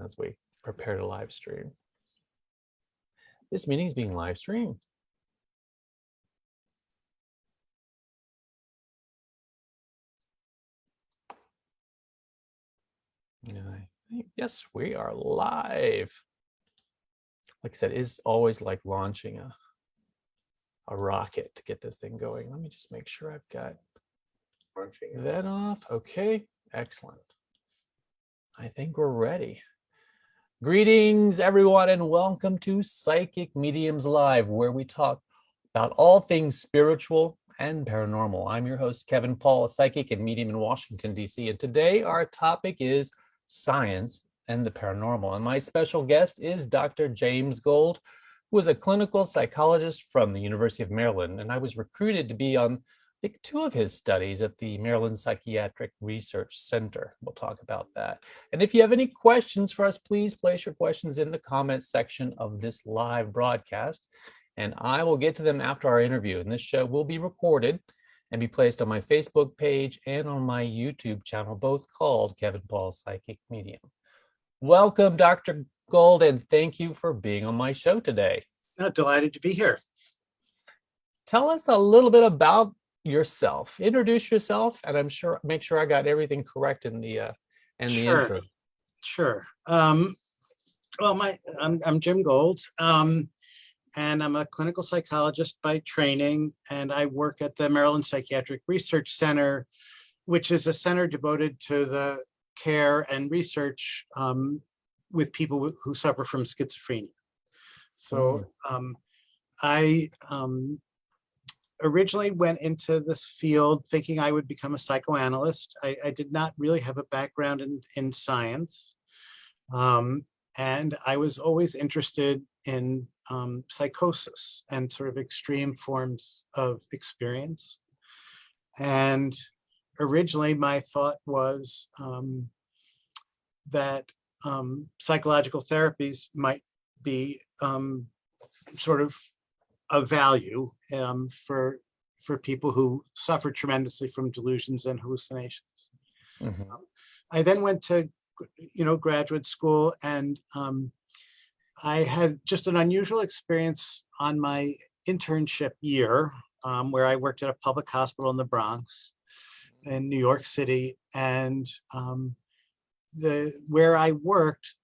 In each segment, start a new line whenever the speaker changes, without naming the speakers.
as we prepare to live stream. This meeting is being live streamed. Yes, we are live. Like I said, it's always like launching a rocket to get this thing going. Let me just make sure I've got that off. Okay, excellent. I think we're ready. Greetings, everyone, and welcome to Psychic Mediums Live, where we talk about all things spiritual and paranormal. I'm your host, Kevin Paul, a psychic and medium in Washington, D.C., and today our topic is science and the paranormal. And my special guest is Dr. James Gold, who is a clinical psychologist from the University of Maryland, and I was recruited to be on I think 2 of his studies at the Maryland Psychiatric Research Center. We'll talk about that. And if you have any questions for us, please place your questions in the comments section of this live broadcast, and I will get to them after our interview. And this show will be recorded and be placed on my Facebook page and on my YouTube channel, both called Kevin Paul Psychic Medium. Welcome, Dr. Gold, and thank you for being on my show today.
Delighted to be here.
Tell us a little bit about yourself. Introduce yourself, and make sure I got everything correct in the intro.
Sure. Well, I'm Jim Gold, and I'm a clinical psychologist by training, and I work at the Maryland Psychiatric Research Center, which is a center devoted to the care and research with people who suffer from schizophrenia. So I originally went into this field thinking I would become a psychoanalyst. I did not really have a background in science. And I was always interested in psychosis and sort of extreme forms of experience. And originally my thought was that psychological therapies might be sort of value for people who suffer tremendously from delusions and hallucinations. I then went to graduate school, and I had just an unusual experience on my internship year, where I worked at a public hospital in the Bronx in New York City, and where I worked,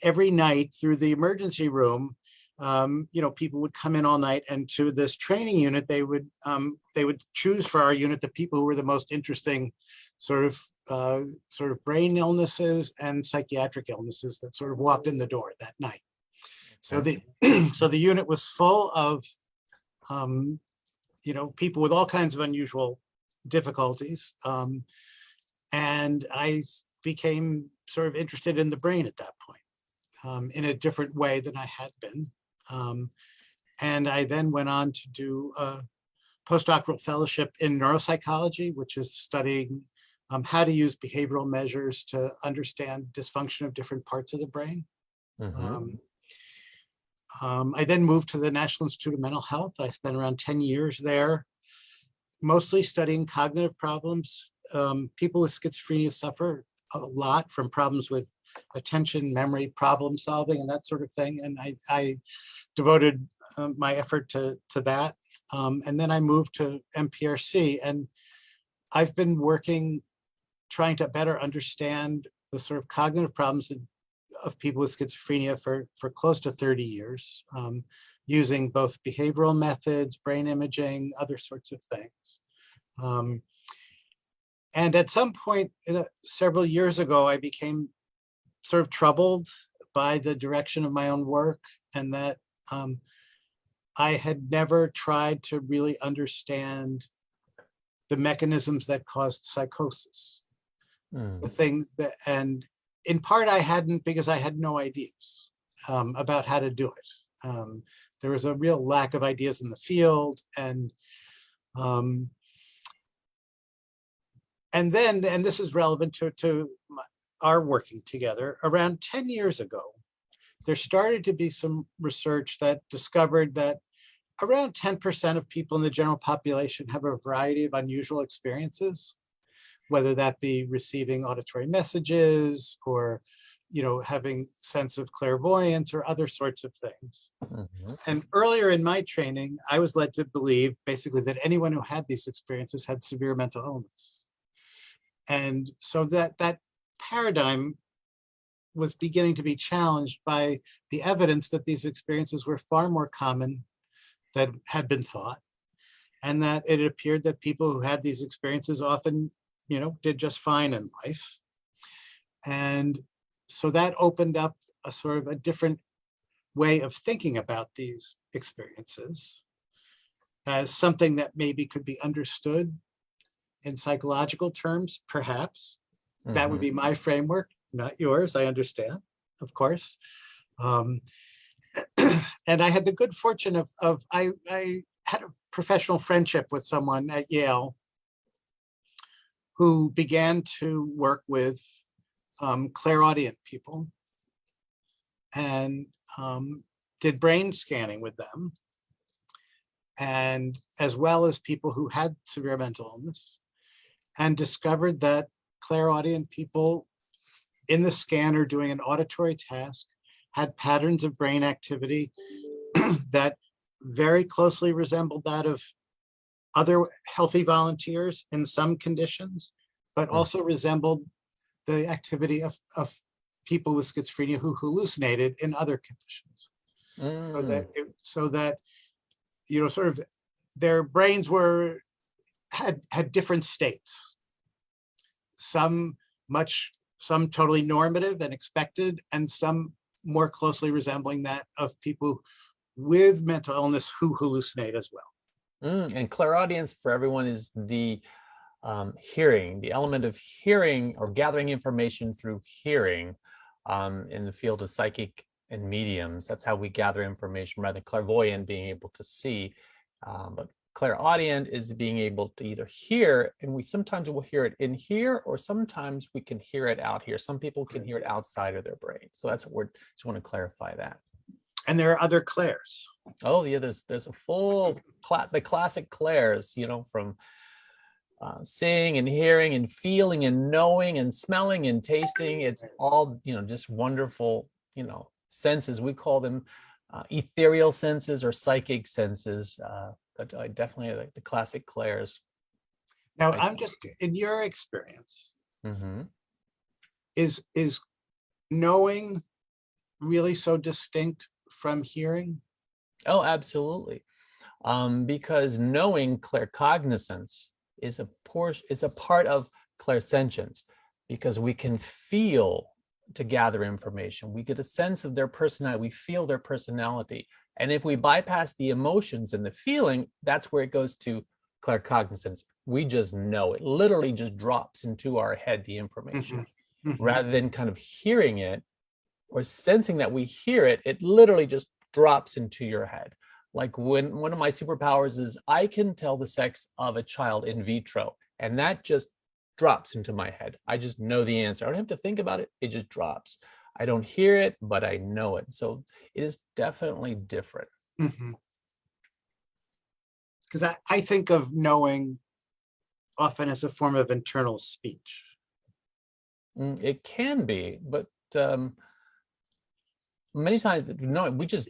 every night through the emergency room, people would come in all night, and to this training unit, they would choose for our unit the people who were the most interesting sort of brain illnesses and psychiatric illnesses that sort of walked in the door that night. So the unit was full of people with all kinds of unusual difficulties, and I became sort of interested in the brain at that point, in a different way than I had been. And I then went on to do a postdoctoral fellowship in neuropsychology, which is studying how to use behavioral measures to understand dysfunction of different parts of the brain. I then moved to the National Institute of Mental Health. I spent around 10 years there, mostly studying cognitive problems. People with schizophrenia suffer a lot from problems with attention, memory, problem solving, and that sort of thing. And I devoted my effort to that. And then I moved to MPRC, and I've been working, trying to better understand the sort of cognitive problems of people with schizophrenia for close to 30 years, using both behavioral methods, brain imaging, other sorts of things. And at some point, several years ago, I became sort of troubled by the direction of my own work, and that I had never tried to really understand the mechanisms that caused psychosis. The things that, and in part I hadn't, because I had no ideas about how to do it. There was a real lack of ideas in the field, and this is relevant to our working together. Around 10 years ago, there started to be some research that discovered that around 10% of people in the general population have a variety of unusual experiences. whether that be receiving auditory messages or, having sense of clairvoyance or other sorts of things.
Mhm.
And earlier in my training, I was led to believe basically that anyone who had these experiences had severe mental illness. And so that paradigm was beginning to be challenged by the evidence that these experiences were far more common than had been thought, and that it appeared that people who had these experiences often, did just fine in life. And so that opened up a sort of a different way of thinking about these experiences as something that maybe could be understood in psychological terms, perhaps. That would
Mhm.
be my framework, not yours, I understand, of course. Um, and I had the good fortune of I had a professional friendship with someone at Yale who began to work with clairaudient people and did brain scanning with them, and as well as people who had severe mental illness, and discovered that clairaudient people in the scanner doing an auditory task had patterns of brain activity that very closely resembled that of other healthy volunteers in some conditions, but
Mm.
also resembled the activity of people with schizophrenia who hallucinated in other conditions.
Mm.
So that sort of their brains had different states. Some totally normative and expected, and some more closely resembling that of people with mental illness who hallucinate as well.
And clairaudience for everyone is the hearing, the element of hearing or gathering information through hearing in the field of psychic and mediums. That's how we gather information, rather than clairvoyant being able to see. But clairaudient is being able to either hear, and we sometimes will hear it in here, or sometimes we can hear it out here. Some people can hear it outside of their brain. So that's what we're just want to clarify that.
And there are other clairs.
Oh yeah, there's a full the classic clairs, from seeing and hearing and feeling and knowing and smelling and tasting. It's all, just wonderful, senses. We call them ethereal senses or psychic senses. But I definitely like the classic clairs.
Now, I'm just, in your experience, is knowing really so distinct from hearing?
Oh, absolutely. Because knowing claircognizance is a part of clairsentience, because we can feel to gather information. We get a sense of their personality. We feel their personality. And if we bypass the emotions and the feeling, that's where it goes to claircognizance. We just know it. Literally just drops into our head, the information, rather than kind of hearing it or sensing that we hear it. It literally just drops into your head. Like when one of my superpowers is I can tell the sex of a child in vitro, and that just drops into my head. I just know the answer. I don't have to think about it. It just drops. I don't hear it, but I know it. So it is definitely different.
Because I think of knowing often as a form of internal speech.
It can be, but many times no, we just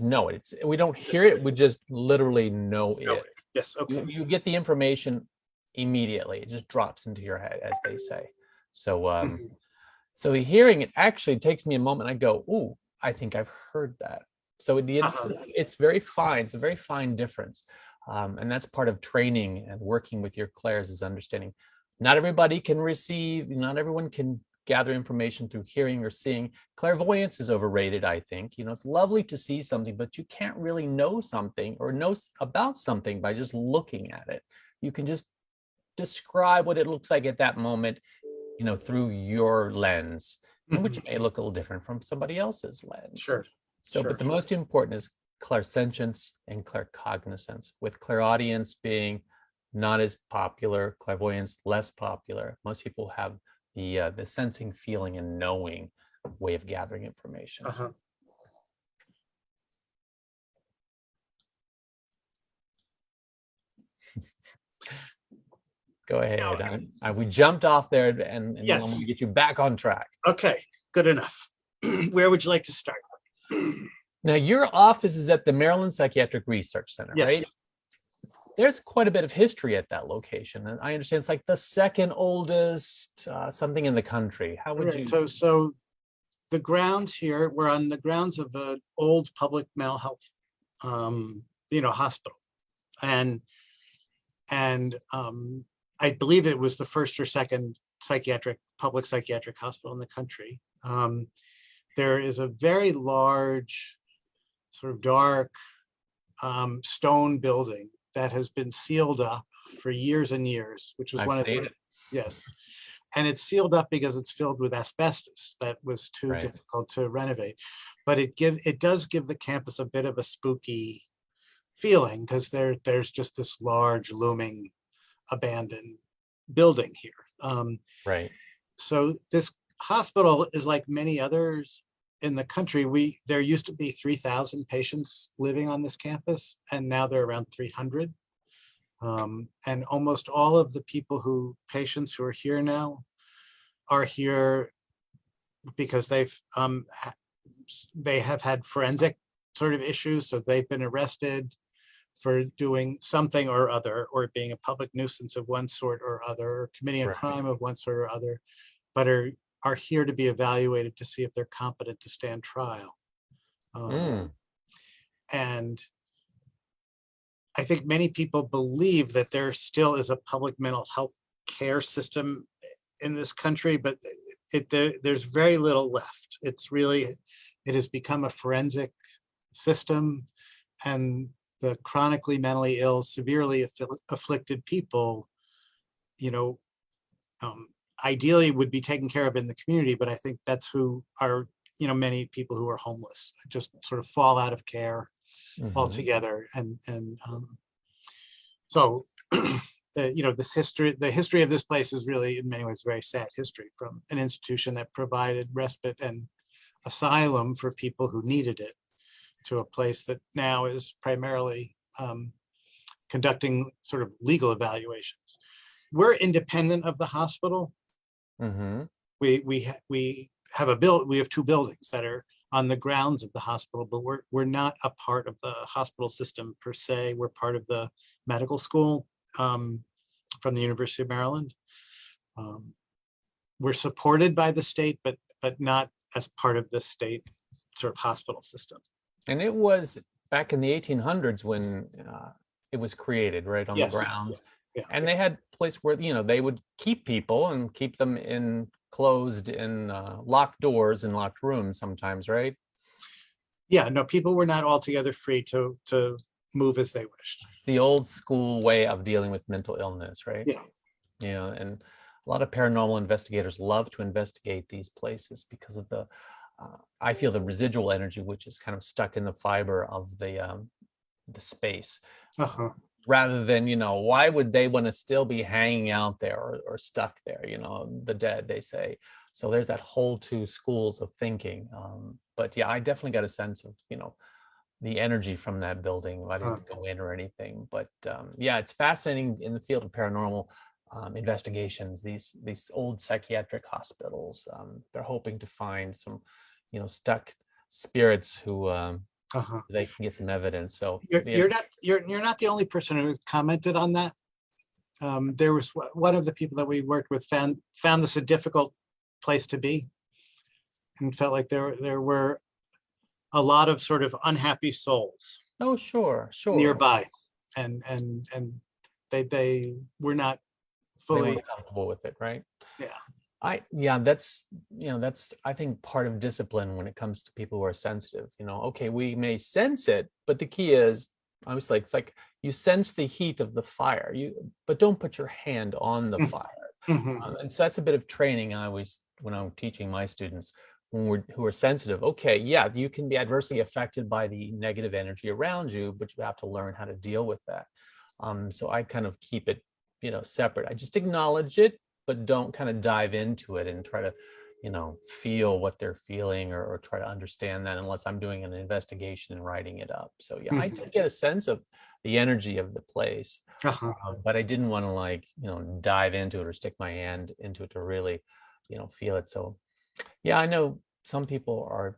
know it. We don't hear it. We just literally know it.
Yes. Okay.
You get the information immediately. It just drops into your head, as they say. So so hearing it actually takes me a moment. I go, "Ooh, I think I've heard that." So it's very fine. It's a very fine difference, and that's part of training and working with your clairs, is understanding. Not everybody can receive. Not everyone can gather information through hearing or seeing. Clairvoyance is overrated, I think. It's lovely to see something, but you can't really know something or know about something by just looking at it. You can just describe what it looks like at that moment, through your lens, which may look a little different from somebody else's lens.
Sure.
But the most important is clairsentience and claircognizance, with clairaudience being not as popular, clairvoyance less popular. Most people have the sensing, feeling, and knowing way of gathering information. Go ahead. We jumped off there, and I'm
Yes.
going to get you back on track.
Okay, good enough. Where would you like to start?
Now, your office is at the Maryland Psychiatric Research Center,
Yes.
right? There's quite a bit of history at that location, and I understand it's like the second oldest something in the country. How would you?
So the grounds here, we're on the grounds of an old public mental health, hospital, and I believe it was the first or second public psychiatric hospital in the country. There is a very large, sort of dark stone building that has been sealed up for years and years, which was yes. And it's sealed up because it's filled with asbestos that was too difficult to renovate. But it does give the campus a bit of a spooky feeling, because there's just this large looming abandoned building here.
Right.
So this hospital is like many others in the country. There used to be 3,000 patients living on this campus, and now there are around 300. And almost all of the patients who are here now are here because they have had forensic sort of issues. So they've been arrested for doing something or other, or being a public nuisance of one sort or other, or committing a crime of one sort or other, but are here to be evaluated to see if they're competent to stand trial. And I think many people believe that there still is a public mental health care system in this country, but there's very little left. It has become a forensic system, and the chronically mentally ill, severely afflicted people, ideally would be taken care of in the community, but I think that's who are, many people who are homeless, just sort of fall out of care altogether. And so, the history of this place is really, in many ways, very sad history, from an institution that provided respite and asylum for people who needed it, to a place that now is primarily conducting sort of legal evaluations. We're independent of the hospital. We have two buildings that are on the grounds of the hospital, but we're not a part of the hospital system per se. We're part of the medical school from the University of Maryland. We're supported by the state, but not as part of the state sort of hospital system.
And it was back in the 1800s when it was created, right, on the grounds. And they had a place where, they would keep people and keep them enclosed in locked doors and locked rooms sometimes, right?
Yeah, no, people were not altogether free to move as they wished.
It's the old school way of dealing with mental illness, right?
Yeah.
And a lot of paranormal investigators love to investigate these places because of I feel the residual energy, which is kind of stuck in the fiber of the space. Rather than, why would they want to still be hanging out there or stuck there, the dead, they say. So there's that whole two schools of thinking. But yeah, I definitely got a sense of, the energy from that building. I didn't go in or anything, but yeah, it's fascinating in the field of paranormal investigations. These old psychiatric hospitals, they're hoping to find some, stuck spirits who they can get some evidence. So
you're not the only person who commented on that. There was one of the people that we worked with found this a difficult place to be, and felt like there were a lot of sort of unhappy souls.
Oh, sure.
Nearby, and they were not fully
comfortable with it, right?
Yeah.
That's I think part of discipline when it comes to people who are sensitive. Okay, we may sense it, but the key is obviously it's like you sense the heat of the fire, but don't put your hand on the fire. And so that's a bit of training I always, when I'm teaching my students who are sensitive. Okay, yeah, you can be adversely affected by the negative energy around you, but you have to learn how to deal with that. So I kind of keep it, separate. I just acknowledge it, but don't kind of dive into it and try to, feel what they're feeling or try to understand that unless I'm doing an investigation and writing it up. So yeah, I did get a sense of the energy of the place, but I didn't want to dive into it or stick my hand into it to really, feel it. So yeah, I know some people are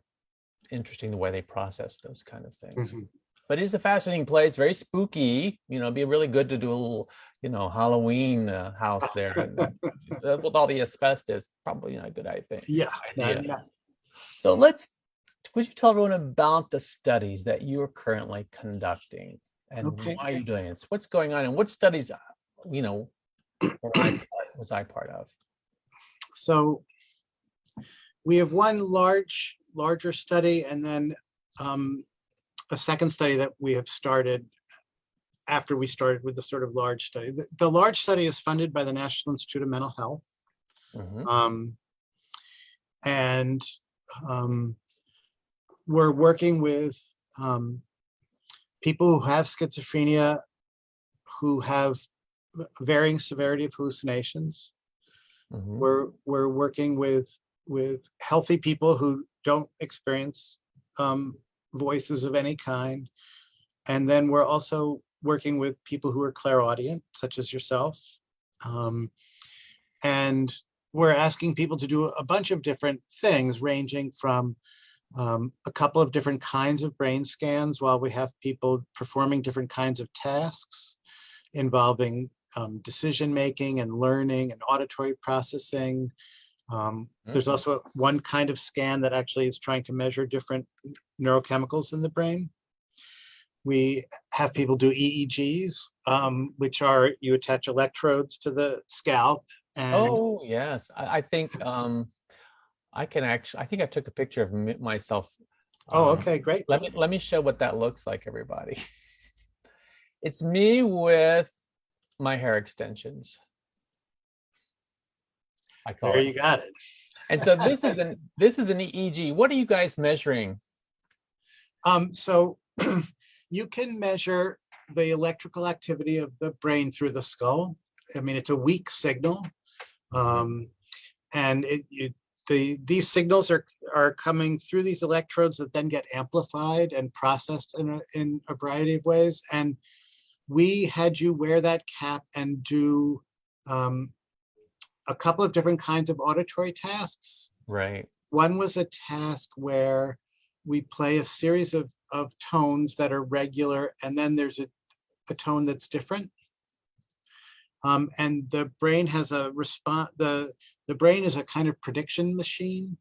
interesting the way they process those kind of things. But it's a fascinating place, very spooky. It'd be really good to do a little, Halloween house there. With all the asbestos, probably not a good idea.
Yeah.
So would you tell everyone about the studies that you are currently conducting and why you're doing this? What's going on and what studies, was I part of?
So we have one larger study, and then a second study that we have started after we started with the sort of large study. The large study is funded by the National Institute of Mental Health. And we're working with people who have schizophrenia, who have varying severity of hallucinations. We're working with healthy people who don't experience voices of any kind. And then we're also working with people who are clairaudient, such as yourself. And we're asking people to do a bunch of different things, ranging from a couple of different kinds of brain scans, while we have people performing different kinds of tasks involving decision-making and learning and auditory processing. There's also one kind of scan that actually is trying to measure different neurochemicals in the brain. We have people do EEGs, which are, you attach electrodes to the scalp. And
yes, I think I think I took a picture of myself.
Okay, great.
Let me show what that looks like, everybody. It's me with my hair extensions.
There you got it.
And so this is an EEG. What are you guys measuring?
So you can measure the electrical activity of the brain through the skull. I mean, it's a weak signal, and these signals are coming through these electrodes that then get amplified and processed in a variety of ways. And we had you wear that cap and do a couple of different kinds of auditory tasks.
Right.
One was a task where we play a series of tones that are regular, and then there's a tone that's different. And the brain has a response. The brain is a kind of prediction machine.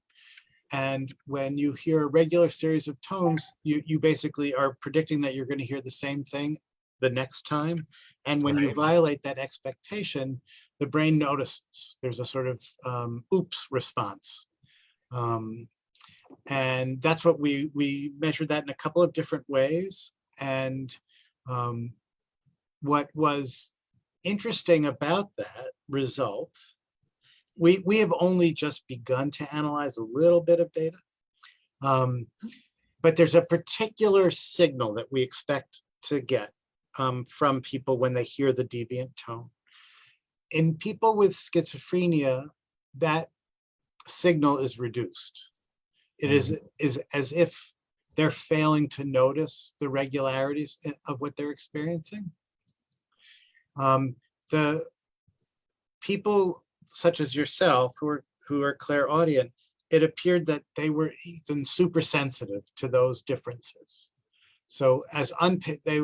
And when you hear a regular series of tones, you basically are predicting that you're going to hear the same thing the next time. And when you violate that expectation, the brain notices. There's a sort of oops response. And that's what we measured that in a couple of different ways. And what was interesting about that result, we have only just begun to analyze a little bit of data, but there's a particular signal that we expect to get from people when they hear the deviant tone. In people with schizophrenia, that signal is reduced. It is as if they're failing to notice the regularities of what they're experiencing. The people such as yourself who are clairaudient, it appeared that they were even super sensitive to those differences. So they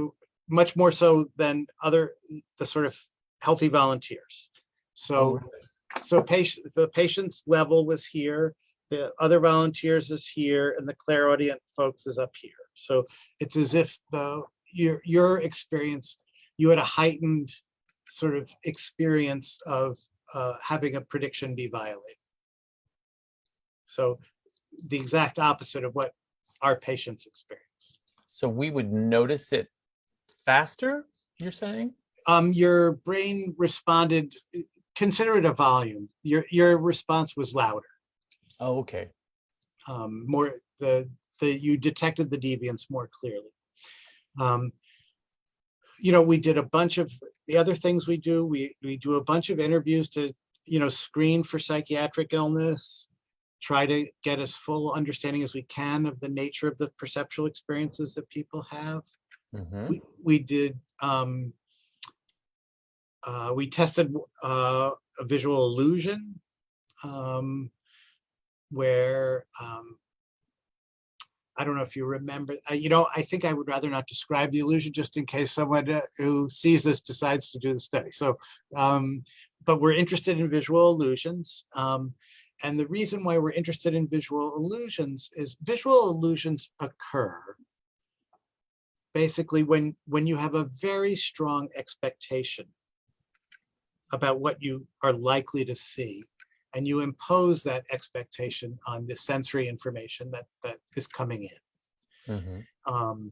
much more so than the sort of healthy volunteers. So the patient's level was here, the other volunteers is here, and the clairaudient folks is up here. So it's as if your experience, you had a heightened sort of experience of having a prediction be violated. So the exact opposite of what our patients experience.
So we would notice it faster, you're saying?
Your brain responded, consider it a volume. Your response was louder.
Oh, okay.
You detected the deviance more clearly. We did a bunch of the other things we do. We do a bunch of interviews to, screen for psychiatric illness. try to get as full understanding as we can of the nature of the perceptual experiences that people have.
Mhm.
We did, we tested a visual illusion, where I don't know if you remember, I think I would rather not describe the illusion just in case someone who sees this decides to do the study. So, but we're interested in visual illusions. And the reason why we're interested in visual illusions is visual illusions occur basically when you have a very strong expectation about what you are likely to see, and you impose that expectation on the sensory information that is coming in.
Mhm.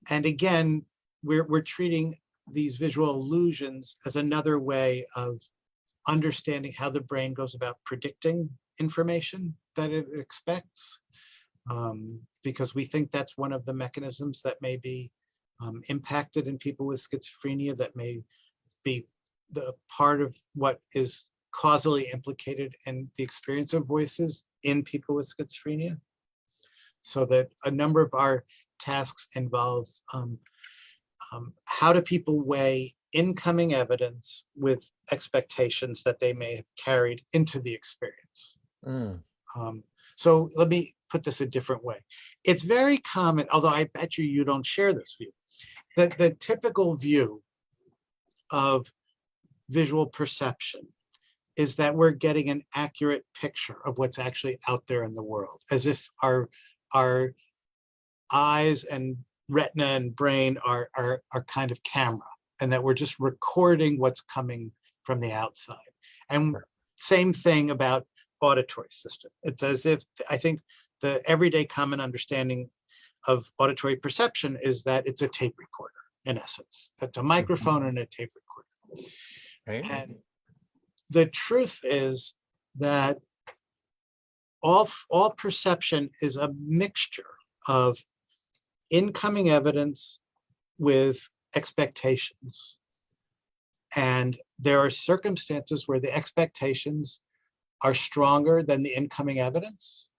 And again, we're treating these visual illusions as another way of understanding how the brain goes about predicting information that it expects, because we think that's one of the mechanisms that may be impacted in people with schizophrenia, that may be the part of what is causally implicated in the experience of voices in people with schizophrenia. So that a number of our tasks involve how do people weigh incoming evidence with expectations that they may have carried into the experience.
Mm.
So let me put this a different way. It's very common, although I bet you don't share this view, that the typical view of visual perception is that we're getting an accurate picture of what's actually out there in the world, as if our eyes and retina and brain are kind of camera, and that we're just recording what's coming from the outside. And same thing about auditory system. It's as if, I think the everyday common understanding of auditory perception is that it's a tape recorder, in essence. It's a microphone and a tape recorder.
Right.
And the truth is that all perception is a mixture of incoming evidence with expectations. And there are circumstances where the expectations are stronger than the incoming evidence,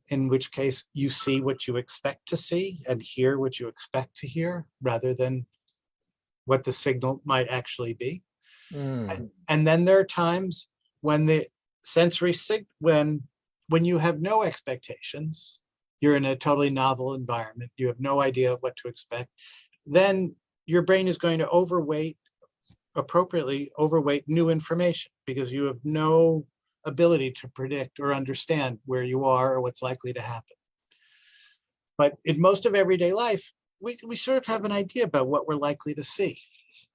in which case you see what you expect to see and hear what you expect to hear, rather than what the signal might actually be.
Mm.
And then there are times when the sensory when you have no expectations, you're in a totally novel environment, you have no idea what to expect, then your brain is going to appropriately overweight new information, because you have no ability to predict or understand where you are or what's likely to happen. But in most of everyday life, we sort of have an idea about what we're likely to see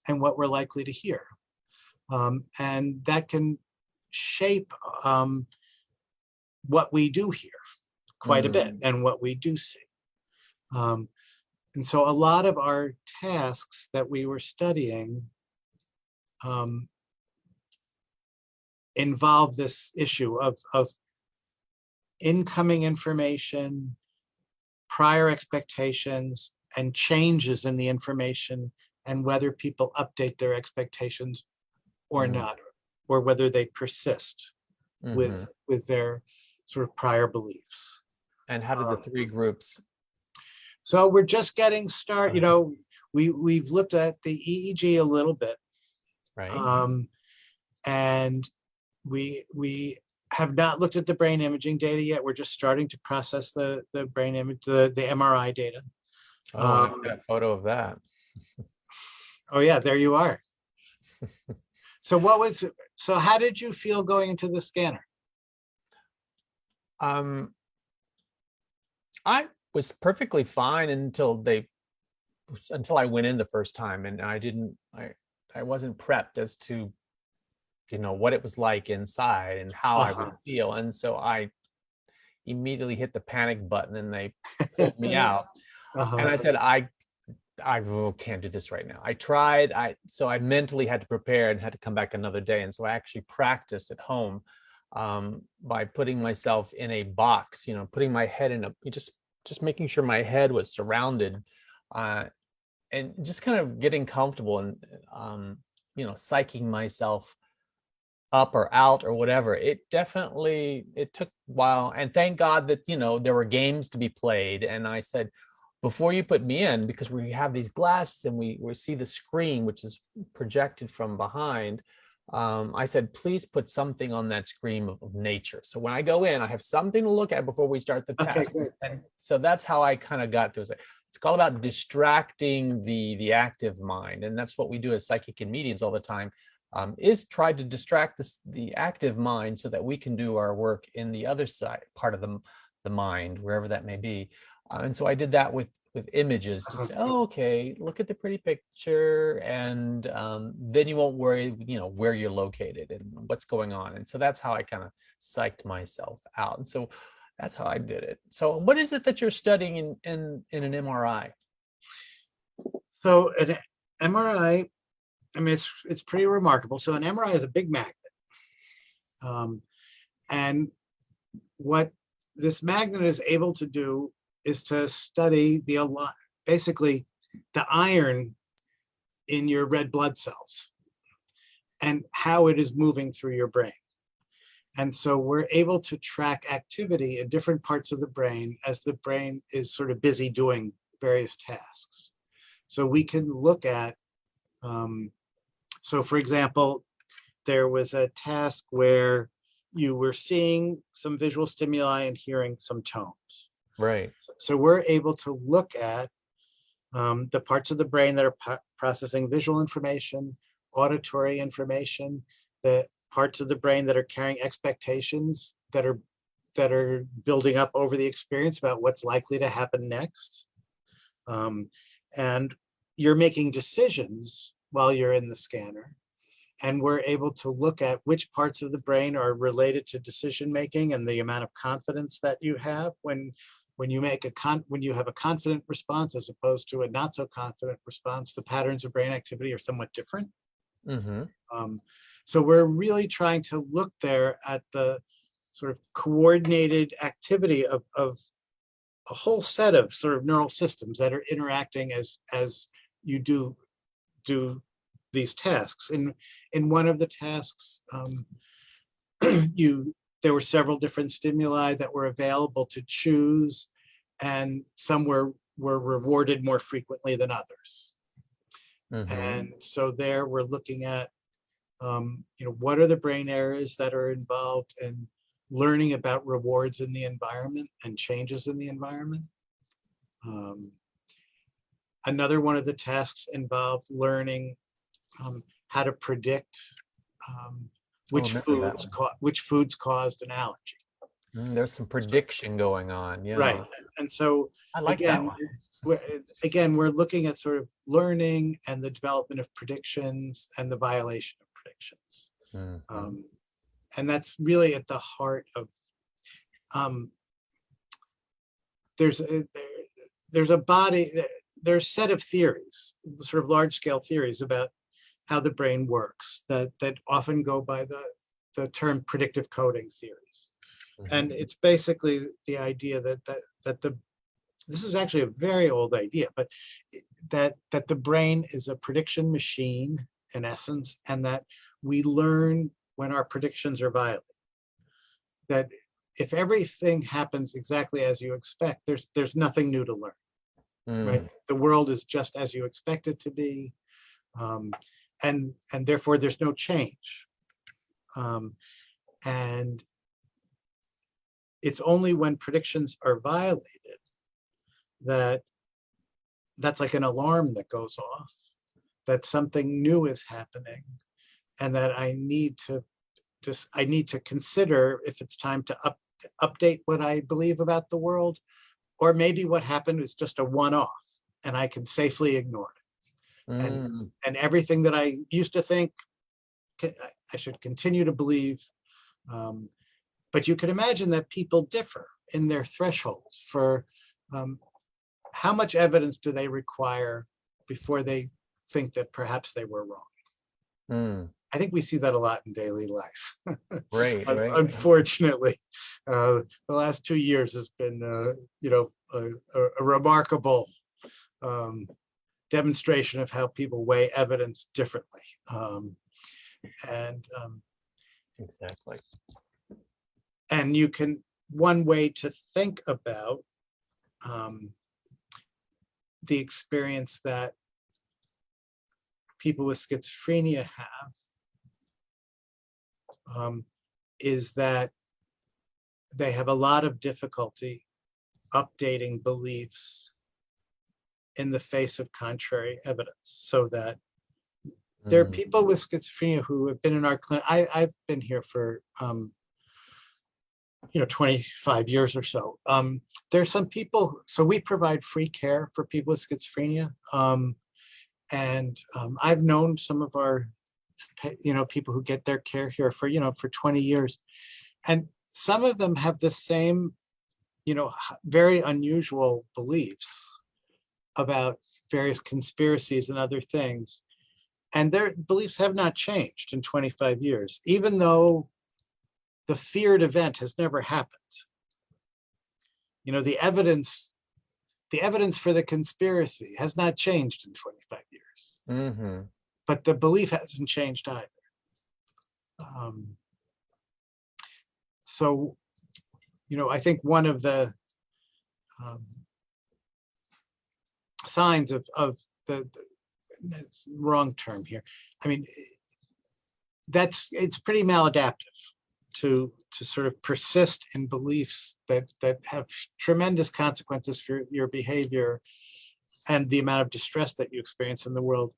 and what we're likely to hear. And that can shape what we do hear quite a bit, and what we do see. And so a lot of our tasks that we were studying involve this issue of incoming information, prior expectations, and changes in the information, and whether people update their expectations or not, or whether they persist with their sort of prior beliefs.
And how did the three groups?
So we're just getting started. We've looked at the EEG a little bit,
Right.
and we have not looked at the brain imaging data yet. We're just starting to process the brain image, the MRI data.
Oh, I got a photo of that.
Oh yeah, there you are. So how did you feel going into the scanner?
I was perfectly fine until I went in the first time, and I wasn't prepped as to what it was like inside and how I would feel, and so I immediately hit the panic button, and they pulled me out. And I said, I can't do this right now. I tried. So I mentally had to prepare and had to come back another day, and so I actually practiced at home by putting myself in a box, putting my head in just making sure my head was surrounded, and just kind of getting comfortable and psyching myself up or out or whatever. It took a while, and thank God that, there were games to be played. And I said, before you put me in, because we have these glasses and we see the screen, which is projected from behind, I said, please put something on that screen of nature. So when I go in, I have something to look at before we start the
Okay,
test.
good.
And so that's how I kind of got to it. It's all about distracting the active mind. And that's what we do as psychic and mediums all the time, is try to distract the active mind so that we can do our work in the other side, part of the mind, wherever that may be. And so I did that with images to say, oh, okay, look at the pretty picture, and then you won't worry, where you're located and what's going on. And so that's how I kind of psyched myself out. And so that's how I did it. So what is it that you're studying in an MRI?
So an MRI, I mean, it's pretty remarkable. So an MRI is a big magnet. And what this magnet is able to do is to study basically the iron in your red blood cells and how it is moving through your brain. And so we're able to track activity in different parts of the brain as the brain is sort of busy doing various tasks. So we can look at, so for example, there was a task where you were seeing some visual stimuli and hearing some tones.
Right.
So we're able to look at the parts of the brain that are processing visual information, auditory information, the parts of the brain that are carrying expectations that are building up over the experience about what's likely to happen next. And you're making decisions while you're in the scanner. And we're able to look at which parts of the brain are related to decision making and the amount of confidence that you have when you have a confident response as opposed to a not so confident response. The patterns of brain activity are somewhat different.
Mm-hmm.
So we're really trying to look there at the sort of coordinated activity of a whole set of sort of neural systems that are interacting as you do these tasks. In one of the tasks, there were several different stimuli that were available to choose, and some were rewarded more frequently than others. Mm-hmm. And so there we're looking at, what are the brain areas that are involved in learning about rewards in the environment and changes in the environment. Another one of the tasks involved learning how to predict which foods caused an allergy.
There's some prediction going on, yeah.
Right, and so
I like that one.
We're looking at sort of learning and the development of predictions and the violation of predictions. Mm-hmm. And that's really at the heart of, there's a set of theories, sort of large scale theories about how the brain works that often go by the term predictive coding theories. Mm-hmm. And it's basically the idea that this is actually a very old idea, but that the brain is a prediction machine in essence, and that we learn when our predictions are violated. That if everything happens exactly as you expect, there's nothing new to learn, right? The world is just as you expect it to be, and therefore there's no change. And it's only when predictions are violated that's like an alarm that goes off, that something new is happening, and that I need to consider if it's time to update what I believe about the world, or maybe what happened is just a one-off and I can safely ignore it. And everything that I used to think I should continue to believe. But you can imagine that people differ in their thresholds for how much evidence do they require before they think that perhaps they were wrong. I think we see that a lot in daily life. Right. Unfortunately, the last 2 years has been, a remarkable demonstration of how people weigh evidence differently.
Exactly.
And you can, one way to think about the experience that people with schizophrenia have is that they have a lot of difficulty updating beliefs in the face of contrary evidence. So that there are people with schizophrenia who have been in our clinic. I've been here for 25 years or so. There's some people, so we provide free care for people with schizophrenia. I've known some of our people who get their care here for 20 years. And some of them have the same very unusual beliefs about various conspiracies and other things. And their beliefs have not changed in 25 years, even though the feared event has never happened. The evidence for the conspiracy has not changed in 25 years.
Mm-hmm.
But the belief hasn't changed either. So, I think one of the signs of the wrong term here. I mean, it's pretty maladaptive to sort of persist in beliefs that have tremendous consequences for your behavior and the amount of distress that you experience in the world,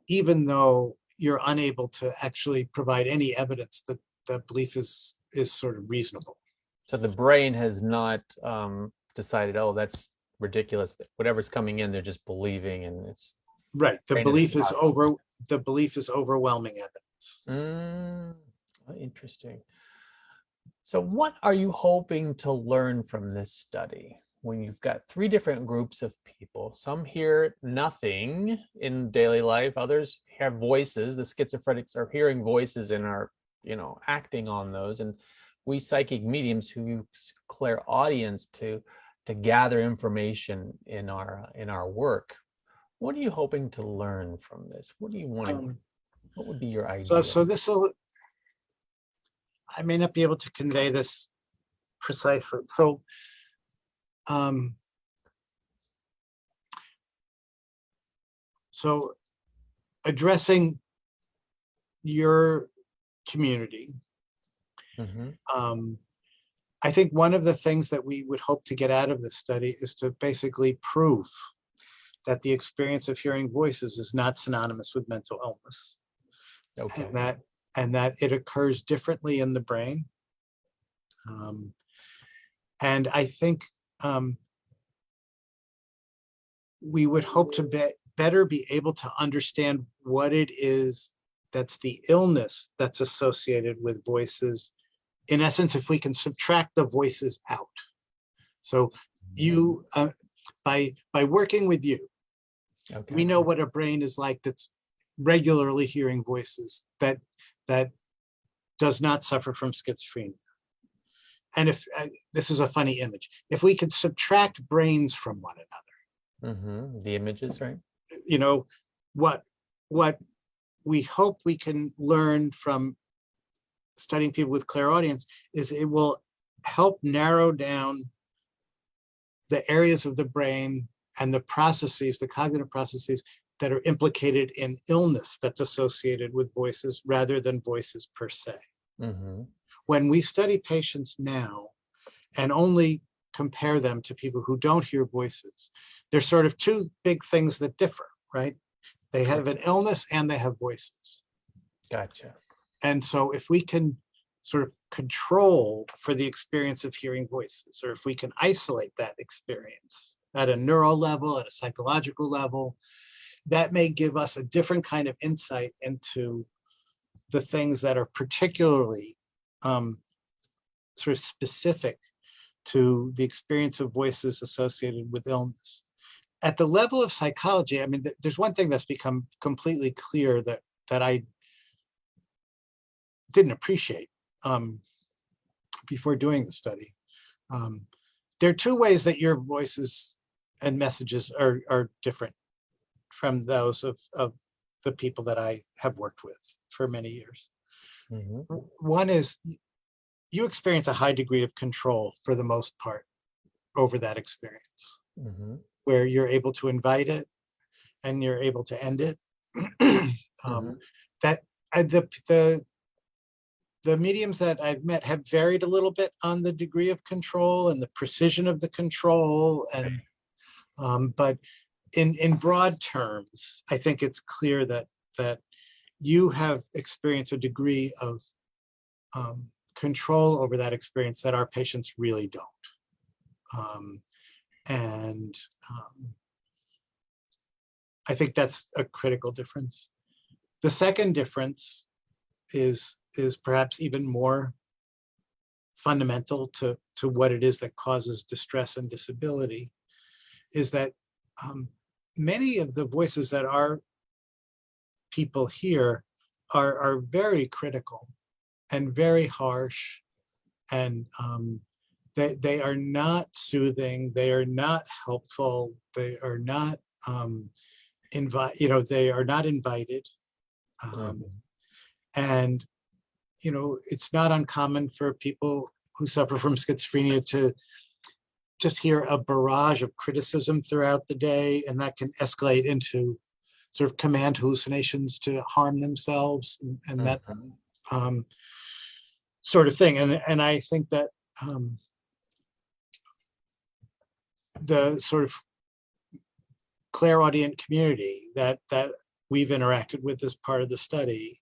even though you're unable to actually provide any evidence that the belief is sort of reasonable.
So the brain has not decided, oh, that's ridiculous. That whatever's coming in, they're just believing, and it's
right. The belief is overwhelming evidence.
Interesting. So what are you hoping to learn from this study? When you've got 3 different groups of people, some hear nothing in daily life, others have voices. The schizophrenics are hearing voices and are, acting on those. And we psychic mediums who use clairaudience to gather information in our work. What are you hoping to learn from this? What do you want? What would be your idea?
So this will, I may not be able to convey this precisely. So addressing your community, I think one of the things that we would hope to get out of this study is to basically prove that the experience of hearing voices is not synonymous with mental illness. Okay. And that it occurs differently in the brain. And I think we would hope to better be able to understand what it is that's the illness that's associated with voices. In essence, if we can subtract the voices out. So you, by working with you, we know what a brain is like that's regularly hearing voices, that does not suffer from schizophrenia. And if this is a funny image, if we could subtract brains from one another,
the images, right?
What we hope we can learn from studying people with clairaudience is it will help narrow down the areas of the brain and the processes, the cognitive processes that are implicated in illness that's associated with voices rather than voices per se. When we study patients now and only compare them to people who don't hear voices, there's sort of 2 big things that differ, right? They have an illness and they have voices.
Gotcha.
And so if we can sort of control for the experience of hearing voices, or if we can isolate that experience at a neural level, at a psychological level, that may give us a different kind of insight into the things that are particularly sort of specific to the experience of voices associated with illness. At the level of psychology, I mean, there's one thing that's become completely clear that I didn't appreciate before doing the study. There are 2 ways that your voices and messages are different from those of the people that I have worked with for many years.
Mhm.
One is you experience a high degree of control for the most part over that experience,
Mhm.
where you're able to invite it and you're able to end it.
Mhm.
That the mediums that I've met have varied a little bit on the degree of control and the precision of the control, and but in broad terms, I think it's clear that you have experienced a degree of control over that experience that our patients really don't. Um, and I think that's a critical difference. The second difference is perhaps even more fundamental to what it is that causes distress and disability, is that many of the voices that our people hear are very critical and very harsh, and they are not soothing, they are not helpful, they are not they are not invited. Um,
Mhm.
and it's not uncommon for people who suffer from schizophrenia to just hear a barrage of criticism throughout the day, and that can escalate into sort of command hallucinations to harm themselves, and that
Mhm.
um, sort of thing. And I think that the sort of clairaudient community that we've interacted with as part of the study,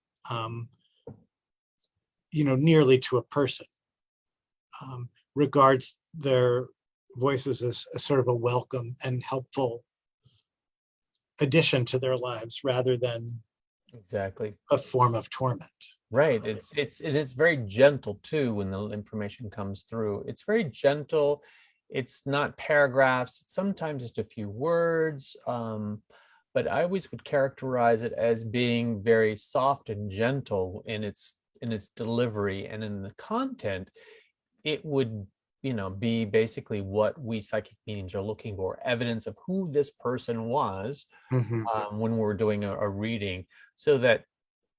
nearly to a person, regards their voices as a sort of a welcome and helpful addition to their lives rather than
Exactly.
a form of torment.
Right. It is very gentle too when the information comes through. It's very gentle. It's not paragraphs. It's sometimes just a few words. But I always would characterize it as being very soft and gentle in its delivery and in the content. It would, be basically what we psychic mediums are looking for, evidence of who this person was
Mhm.
when we're doing a reading, so that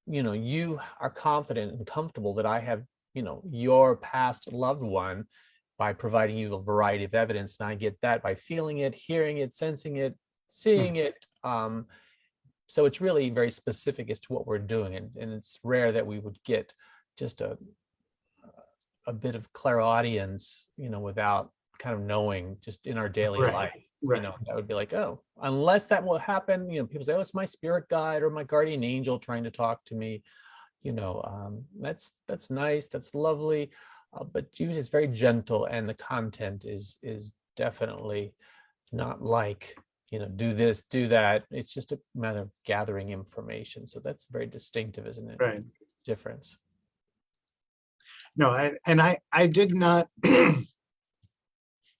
you are confident and comfortable that I have, your past loved one, by providing you a variety of evidence. And I get that by feeling it, hearing it, sensing it, seeing it. So it's really very specific as to what we're doing. And it's rare that we would get just a bit of clairaudience, without kind of knowing, just in our daily
Right,
life.
right.
That would be like, oh, unless that will happen, people say, oh, it's my spirit guide or my guardian angel trying to talk to me. That's nice, that's lovely, but usually it's very gentle, and the content is definitely not like, do this, do that. It's just a matter of gathering information. So that's very distinctive, isn't it?
Right.
Difference.
No, I did not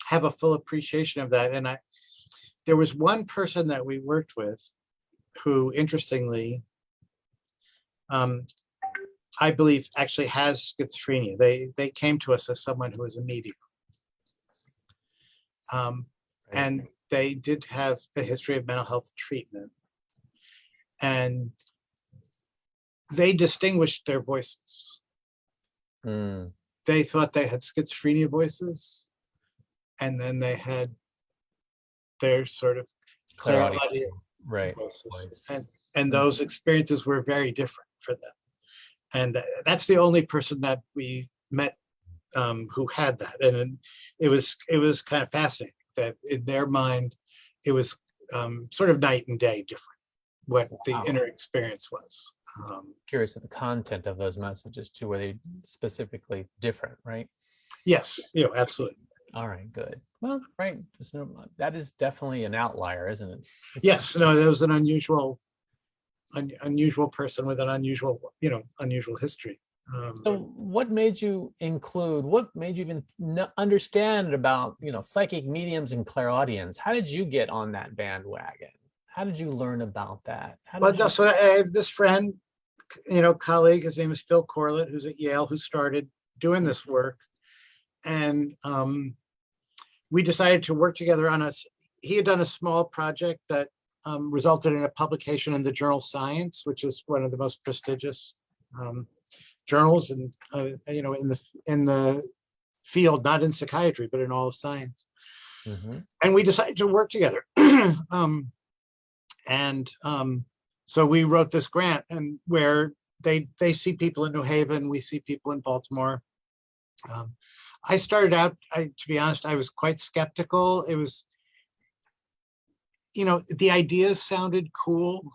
have a full appreciation of that. And there was one person that we worked with who, interestingly, I believe actually has schizophrenia. They came to us as someone who was a medium.
Right.
And they did have a history of mental health treatment. And they distinguished their voices.
Mm,
They thought they had schizophrenia voices, and then they had their sort of
clairaudient.
clairaudient
Right.
voices.
Voice.
And
Mm,
those experiences were very different for them. And that's the only person that we met who had that. And it was kind of fascinating that in their mind, it was sort of night and day different what the
wow.
inner experience was.
Curious of the content of those messages too. Were they specifically different, right?
Yes, absolutely.
All right, good. Well, right. That is definitely an outlier, isn't it?
Yes, no, there was an unusual person with an unusual history.
So what made you even understand about, psychic mediums and clairaudience? How did you get on that bandwagon? How did you learn about that? How
But
did
no,
you?
so I have this friend, colleague, his name is Phil Corlett, who's at Yale, who started doing this work. And we decided to work together on he had done a small project that resulted in a publication in the journal Science, which is one of the most prestigious journals and in the field, not in psychiatry, but in all of science. And we decided to work together. So we wrote this grant, and where they see people in New Haven, we see people in Baltimore. I started out, to be honest, I was quite skeptical. It was, the ideas sounded cool.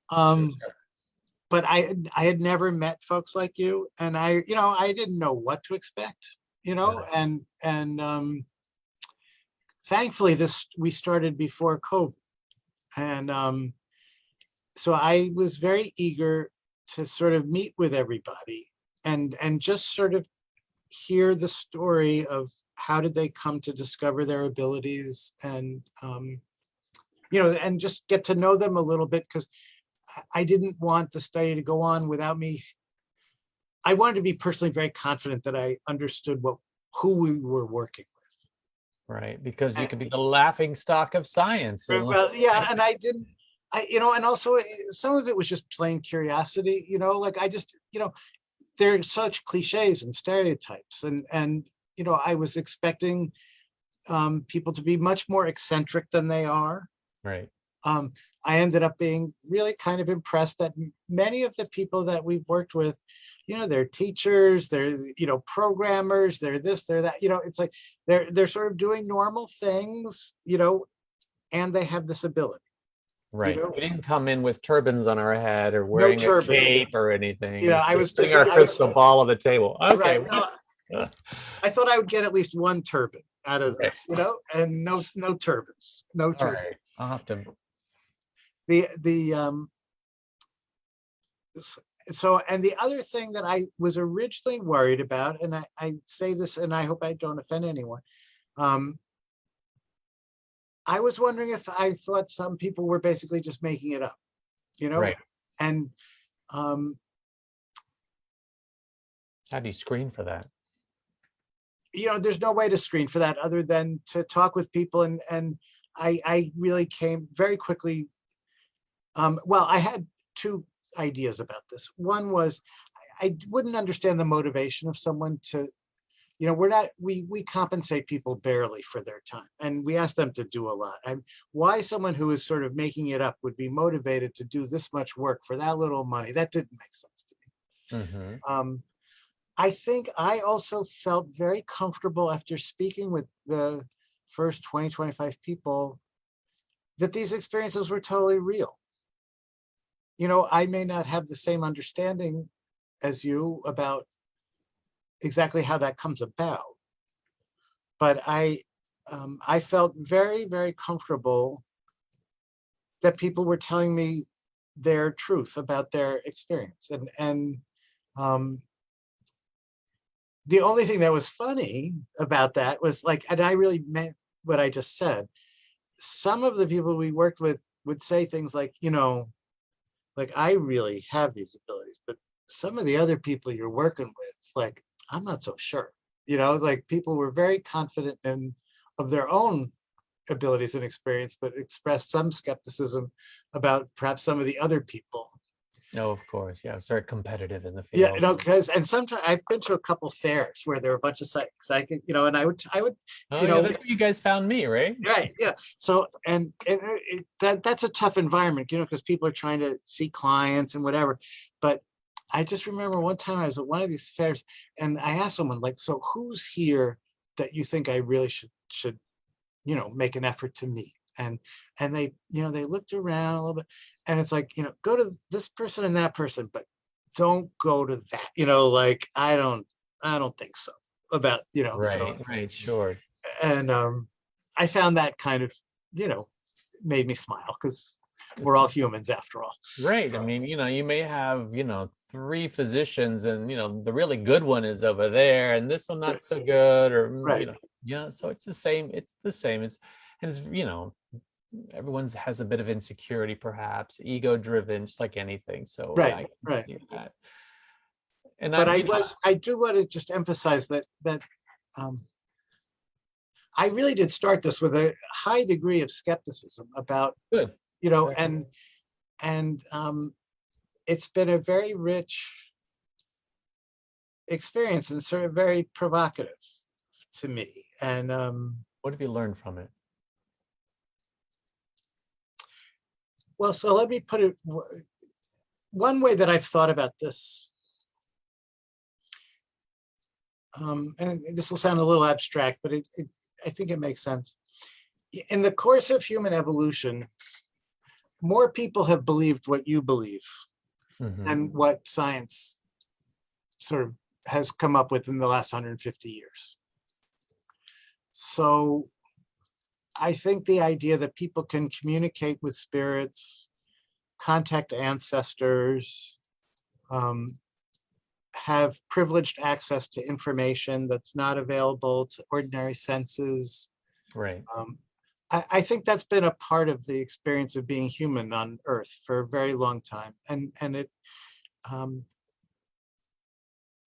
But I had never met folks like you, and I didn't know what to expect, and thankfully we started before COVID. And so I was very eager to sort of meet with everybody and just sort of hear the story of how did they come to discover their abilities, and and just get to know them a little bit, because I didn't want the study to go on without me. I wanted to be personally very confident that I understood who we were working with.
Right, because you could be the laughing stock of science.
Well, yeah, and I didn't, and also some of it was just plain curiosity, there are such cliches and stereotypes, and I was expecting people to be much more eccentric than they are.
Right.
I ended up being really kind of impressed that many of the people that we've worked with, they're teachers, they're, programmers, they're this, they're that, it's like they're sort of doing normal things, and they have this ability.
Right. We didn't come in with turbans on our head or wearing a cape or anything.
Yeah, I was
putting our crystal ball on the table. Okay.
Right, I thought I would get at least one turban out of this, and no turbans, no turbans.
All right. I'll have to.
So, and the other thing that I was originally worried about, and I say this, and I hope I don't offend anyone. I was wondering if I thought some people were basically just making it up,
Right.
And
how do you screen for that?
There's no way to screen for that other than to talk with people, and I really came very quickly. Well, I had two ideas about this. One was I wouldn't understand the motivation of someone to, we compensate people barely for their time, and we ask them to do a lot. And why someone who is sort of making it up would be motivated to do this much work for that little money, that didn't make sense to me. I think I also felt very comfortable after speaking with the first 20, 25 people that these experiences were totally real. I may not have the same understanding as you about exactly how that comes about, but I felt very, very comfortable that people were telling me their truth about their experience. And the only thing that was funny about that was and I really meant what I just said. Some of the people we worked with would say things like, I really have these abilities, but some of the other people you're working with, I'm not so sure. People were very confident of their own abilities and experience, but expressed some skepticism about perhaps some of the other people.
Oh, of course. Yeah, it's very competitive in the field.
Yeah, because, and sometimes I've been to a couple fairs where there were a bunch of psychic, and I would,
that's where you guys found me, right?
Right. Yeah. So, and that's a tough environment, because people are trying to see clients and whatever. But I just remember one time I was at one of these fairs, and I asked someone so who's here that you think I really should, make an effort to meet? And they, they looked around a little bit, and it's go to this person and that person, but don't go to that, I don't think so about,
Right,
so,
right, sure.
And I found that kind of, made me smile, because we're all humans after all.
Right. I mean, you may have, 3 physicians, and, the really good one is over there, and this one not so good, or,
Right.
So it's the same. It's, everyone's has a bit of insecurity, perhaps ego driven, just like anything. So
Right.
I can see that. And
but I do want to just emphasize that I really did start this with a high degree of skepticism about,
good.
and it's been a very rich experience and sort of very provocative to me. And
What have you learned from it?
well, so let me put it one way that I've thought about this. And this will sound a little abstract, but I think it makes sense. In the course of human evolution, more people have believed what you believe and what science sort of has come up with in the last 150 years. So I think the idea that people can communicate with spirits, contact ancestors, have privileged access to information that's not available to ordinary senses.
Right.
I think that's been a part of the experience of being human on Earth for a very long time. And it,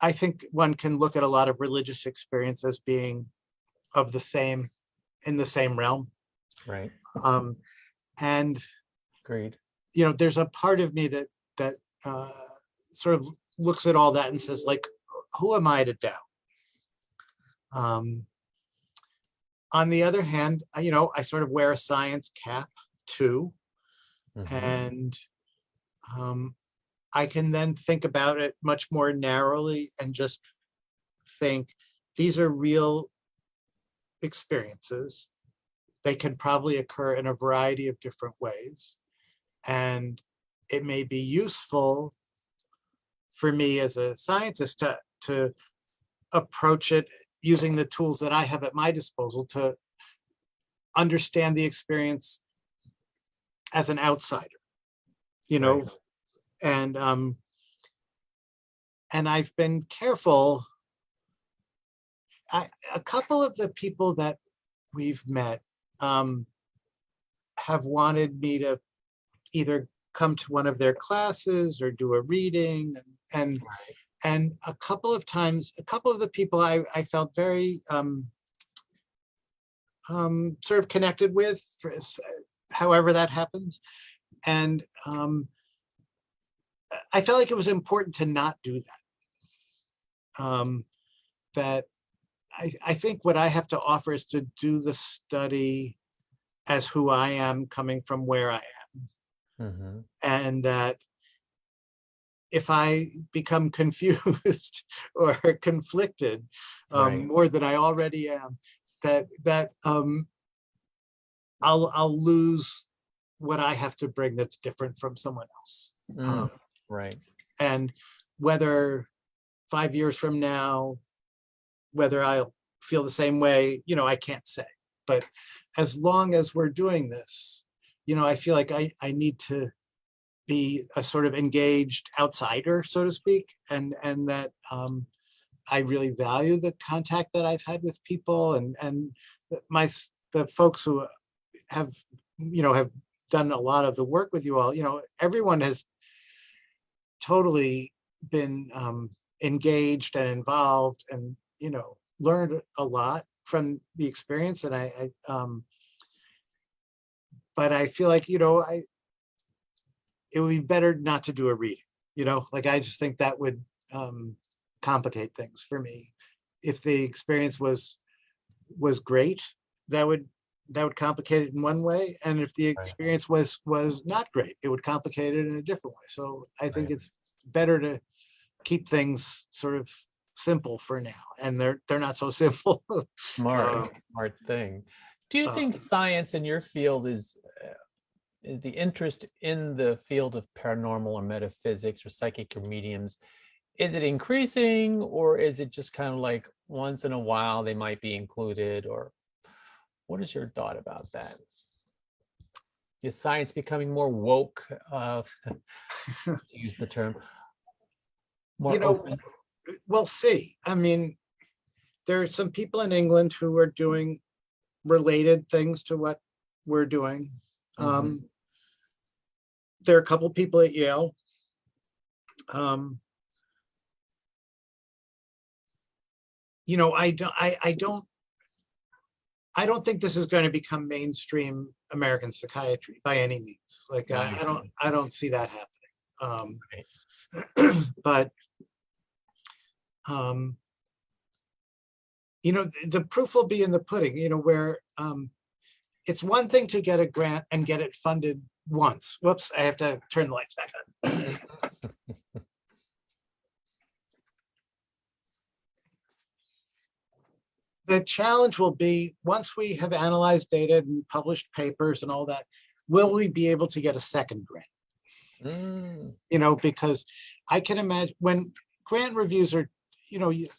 I think one can look at a lot of religious experience as being of the same, in the same realm.
Right.
And
Agreed.
you know, there's a part of me that sort of looks at all that and says, like, who am I to doubt? On the other hand, you know, I sort of wear a science cap too. And I can then think about it much more narrowly and just think these are real experiences. They can probably occur in a variety of different ways. And it may be useful for me as a scientist to approach it using the tools that I have at my disposal to understand the experience as an outsider, you know.
Right.
And I've been careful. A couple of the people that we've met have wanted me to either come to one of their classes or do a reading, and a couple of times, a couple of the people I felt very sort of connected with, however that happens. And I felt like it was important to not do that. That I think what I have to offer is to do the study as who I am, coming from where I am. And that if I become confused or conflicted more than I already am, that I'll lose what I have to bring that's different from someone else.
Right.
And whether 5 years from now, whether I'll feel the same way, you know, I can't say. But as long as we're doing this, you know, I feel like I need to be a sort of engaged outsider, so to speak, and that I really value the contact that I've had with people, and the folks who have, you know, have done a lot of the work with you all. You know, everyone has totally been engaged and involved, and you know, learned a lot from the experience. And I but I feel like, you know, it would be better not to do a reading, you know, like I just think that would complicate things for me. If the experience was great, that would complicate it in one way. And if the experience was not great, it would complicate it in a different way. So I think it's better to keep things sort of simple for now. And they're not so simple.
Smart thing. Do you think science in your field is the interest in the field of paranormal or metaphysics or psychic or mediums, is it increasing, or is it just kind of like once in a while they might be included? Or what is your thought about that? Is science becoming more woke, to use the term, more
You know,
open?
we'll see. I mean, there are some people in England who are doing related things to what we're doing. There are a couple people at Yale. You know, I don't think this is going to become mainstream American psychiatry by any means. Like I don't see that happening. But The proof will be in the pudding, where it's one thing to get a grant and get it funded once. Whoops, I have to turn the lights back on. The challenge will be, once we have analyzed data and published papers and all that, will we be able to get a second grant? Because I can imagine when grant reviews are,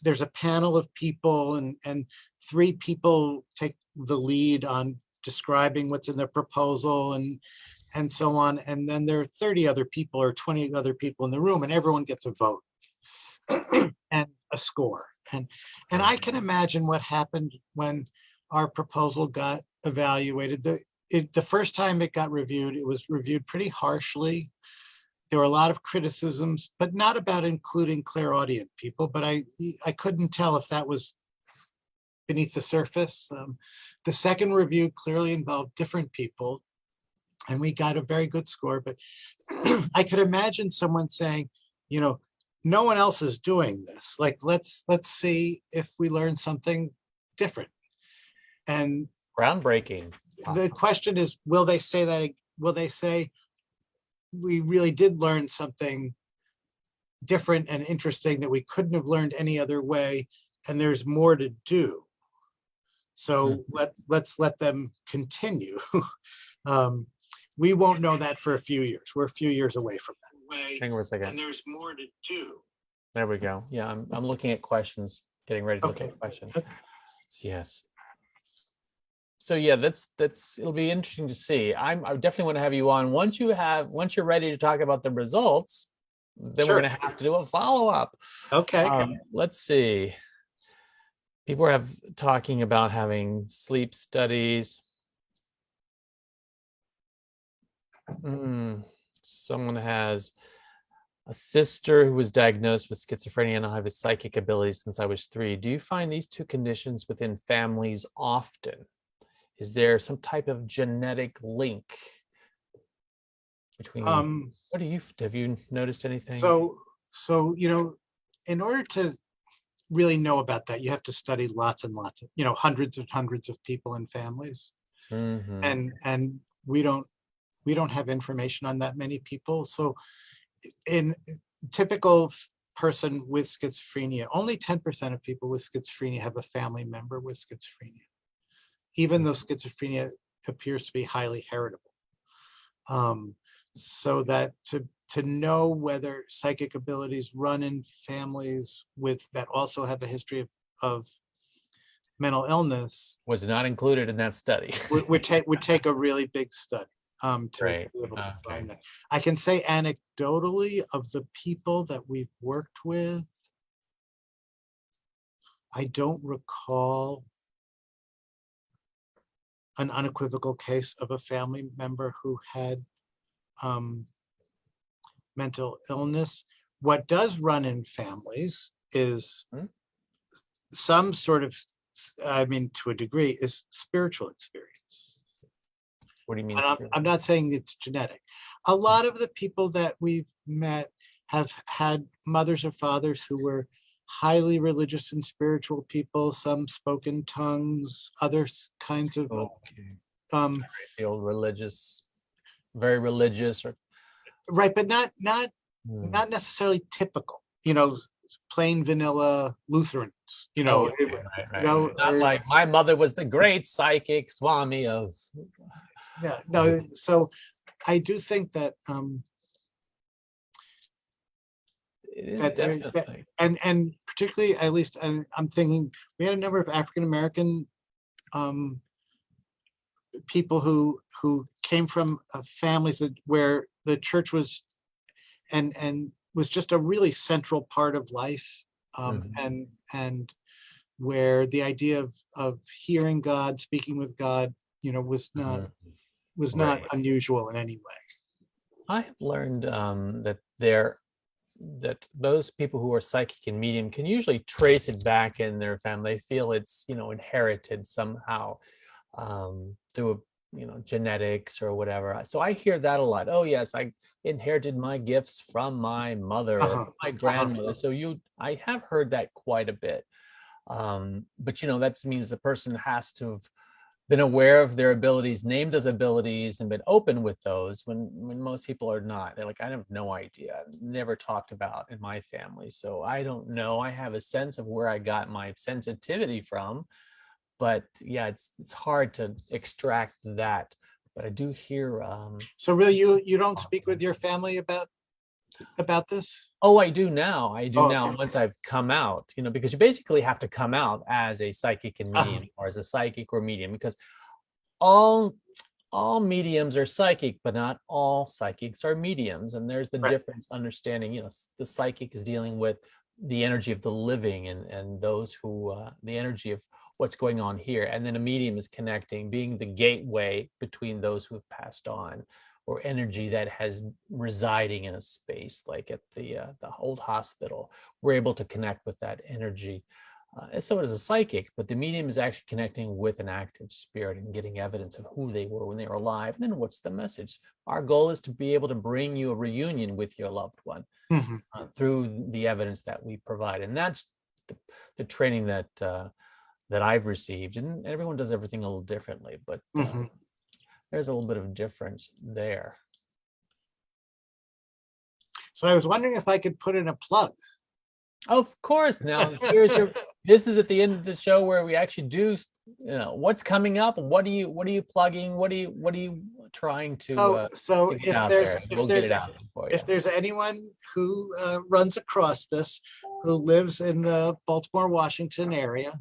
there's a panel of people and 3 people take the lead on describing what's in the proposal and so on. And then there are 30 other people or 20 other people in the room, and everyone gets a vote and a score. And I can imagine what happened when our proposal got evaluated. The first time it got reviewed, it was reviewed pretty harshly. There were a lot of criticisms, but not about including clairaudient people, but I couldn't tell if that was beneath the surface. The second review clearly involved different people, and we got a very good score. But I could imagine someone saying, no one else is doing this. Like, let's see if we learn something different. And
groundbreaking.
The question is, will they say that? Will they say, we really did learn something different and interesting that we couldn't have learned any other way, and there's more to do? So let's let them continue. We won't know that for a few years. We're a few years away from that.
Hang on a second.
And there's more to do.
There we go. Yeah, I'm looking at questions, getting ready to look at questions. Yes. So yeah, that's it'll be interesting to see. I definitely want to have you on once you're ready to talk about the results. Then we're going to have to do a follow-up.
Okay.
Let's see. People are talking about having sleep studies. Someone has a sister who was diagnosed with schizophrenia, and I have a psychic ability since I was 3. Do you find these 2 conditions within families often? Is there some type of genetic link between have you noticed anything? So in order to really know about that, you have to study lots and lots of, hundreds and hundreds of people in families. And we don't have information on that many people. So in typical person with schizophrenia, only 10% of people with schizophrenia have a family member with schizophrenia, even though schizophrenia appears to be highly heritable. So that to know whether psychic abilities run in families that also have a history of mental illness was not included in that study.
would take a really big study to be able to find that. I can say anecdotally, of the people that we've worked with, I don't recall an unequivocal case of a family member who had mental illness. What does run in families is some sort of, to a degree, is spiritual experience.
What do you mean?
I'm not saying it's genetic. A lot of the people that we've met have had mothers or fathers who were highly religious and spiritual people. Some spoke in tongues, other kinds of
the old religious, very religious, or
right, but not necessarily typical. Plain vanilla Lutherans.
Not like my mother was the great psychic Swami of.
Yeah, no. So I do think that and particularly, at least I'm thinking, we had a number of African American people who came from families where the church was and was just a really central part of life, and where the idea of hearing God, speaking with God, was not unusual in any way.
I have learned that those people who are psychic and medium can usually trace it back in their family. They feel it's inherited somehow through genetics or whatever. So I hear that a lot. Oh yes, I inherited my gifts from my mother or
Uh-huh.
from my
Uh-huh.
grandmother. So I have heard that quite a bit. But that means the person has to have been aware of their abilities, named those abilities, and been open with those when most people are not. They're like, I have no idea, never talked about in my family, so I don't know. I have a sense of where I got my sensitivity from, but yeah, it's hard to extract that. But I do hear
So really, you don't speak with your family about this?
oh, I do now. I do
Oh,
now
okay.
once I've come out, because you basically have to come out as a psychic and
Uh-huh.
medium, or as a psychic or medium, because all mediums are psychic, but not all psychics are mediums. And there's the
Right.
difference understanding, the psychic is dealing with the energy of the living and those who, the energy of what's going on here. And then a medium is connecting, being the gateway between those who have passed on, or energy that has residing in a space, like at the old hospital. We're able to connect with that energy. And so does a psychic, but the medium is actually connecting with an active spirit and getting evidence of who they were when they were alive. And then what's the message? Our goal is to be able to bring you a reunion with your loved one
Mhm.
through the evidence that we provide. And that's the training that I've received. And everyone does everything a little differently, but
Mhm.
there's a little bit of difference there.
So I was wondering if I could put in a plug.
Of course. Now, this is at the end of the show where we actually do, what's coming up. What are you plugging? What are you trying
So
to get out there? We'll get it out for you.
if there's anyone who runs across this, who lives in the Baltimore, Washington area,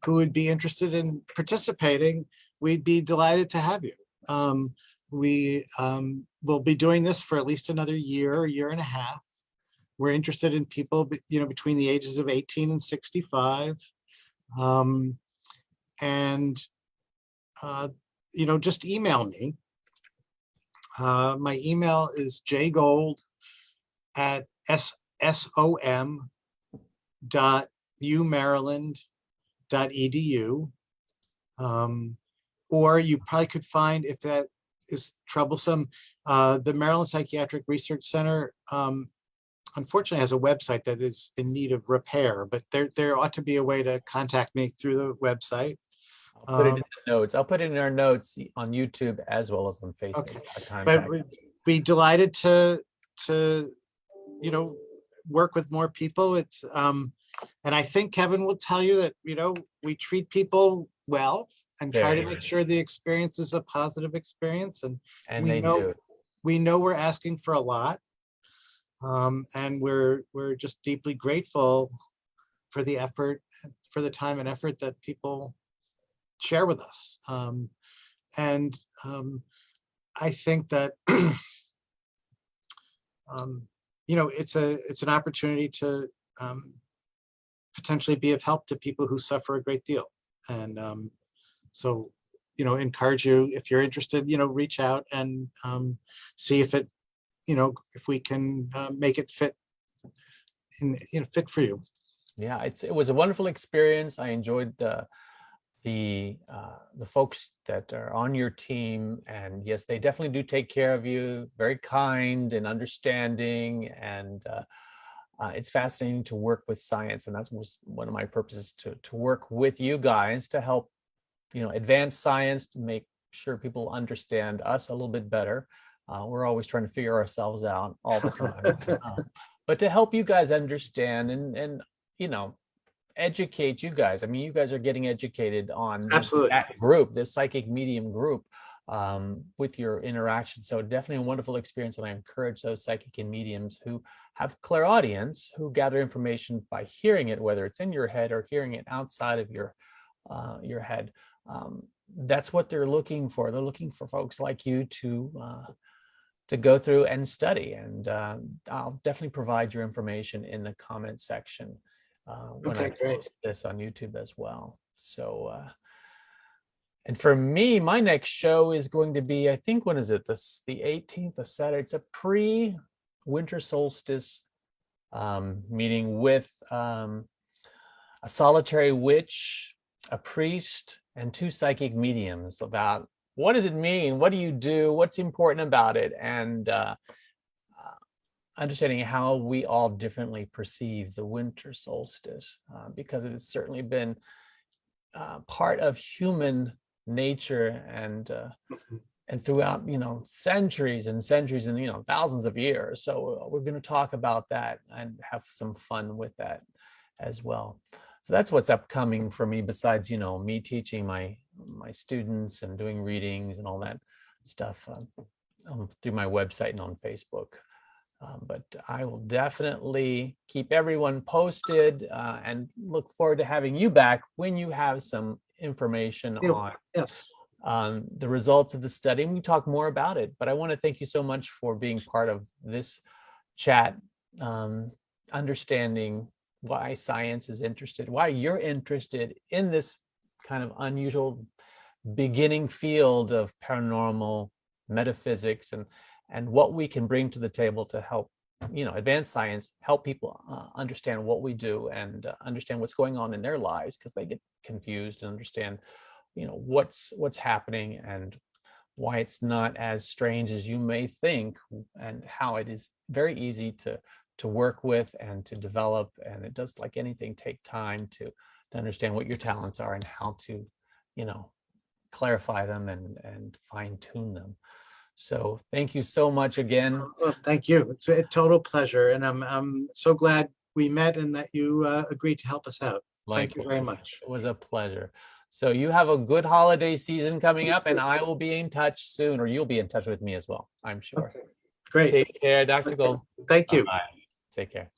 who would be interested in participating, we'd be delighted to have you. We will be doing this for at least another year and a half. We're interested in people, between the ages of 18 and 65. And, just email me. My email is jgold@som.umaryland.edu. Or you probably could find, if that is troublesome, the Maryland Psychiatric Research Center unfortunately has a website that is in need of repair, but there ought to be a way to contact me through the website.
I'll put it in the notes. I'll put it in our notes on YouTube as well as on Facebook.
Okay, but we'd be delighted to work with more people. It's and I think Kevin will tell you that we treat people well and try to make sure the experience is a positive experience, and we know we're asking for a lot. And we're just deeply grateful for the effort, for the time and effort that people share with us. And I think that it's an opportunity to potentially be of help to people who suffer a great deal. And so encourage you, if you're interested, reach out and see if it if we can make it fit for you.
Yeah, it was a wonderful experience. I enjoyed the folks that are on your team, and yes, they definitely do take care of you. Very kind and understanding, and it's fascinating to work with science, and that's one of my purposes, to work with you guys to help advance science, to make sure people understand us a little bit better. We're always trying to figure ourselves out all the time, but to help you guys understand and educate you guys. I mean, you guys are getting educated on that group, this psychic medium group, with your interaction. So definitely a wonderful experience, and I encourage those psychic and mediums who have clairaudience, who gather information by hearing it, whether it's in your head or hearing it outside of your head. That's what they're looking for. They're looking for folks like you to go through and study, and I'll definitely provide your information in the comment section when I post this on YouTube as well. So and for me, my next show is going to be, I think, when is it, the 18th, a Saturday. It's a pre-winter solstice meeting with a solitary witch, a priest, and two psychic mediums, about what does it mean? What do you do? What's important about it? And understanding how we all differently perceive the winter solstice, because it has certainly been part of human nature and throughout, centuries and centuries and, thousands of years. So we're going to talk about that and have some fun with that as well. So that's what's upcoming for me, besides, me teaching my students and doing readings and all that stuff through my website and on Facebook. But I will definitely keep everyone posted and look forward to having you back when you have some information on the results of the study. And we talk more about it. But I want to thank you so much for being part of this chat, understanding why science is interested, why you're interested in this kind of unusual beginning field of paranormal metaphysics and what we can bring to the table to help, advance science, help people understand what we do and understand what's going on in their lives, because they get confused and understand, what's happening and why it's not as strange as you may think, and how it is very easy to work with and to develop. And it does, like anything, take time to understand what your talents are and how to, clarify them and fine tune them. So thank you so much again.
Well, thank you. It's a total pleasure. And I'm so glad we met and that you agreed to help us out. Thank you very much.
It was a pleasure. So you have a good holiday season coming up, and I will be in touch soon, or you'll be in touch with me as well, I'm sure.
Okay. Great.
Take care, Dr. Gold.
Thank you.
Bye. Take care.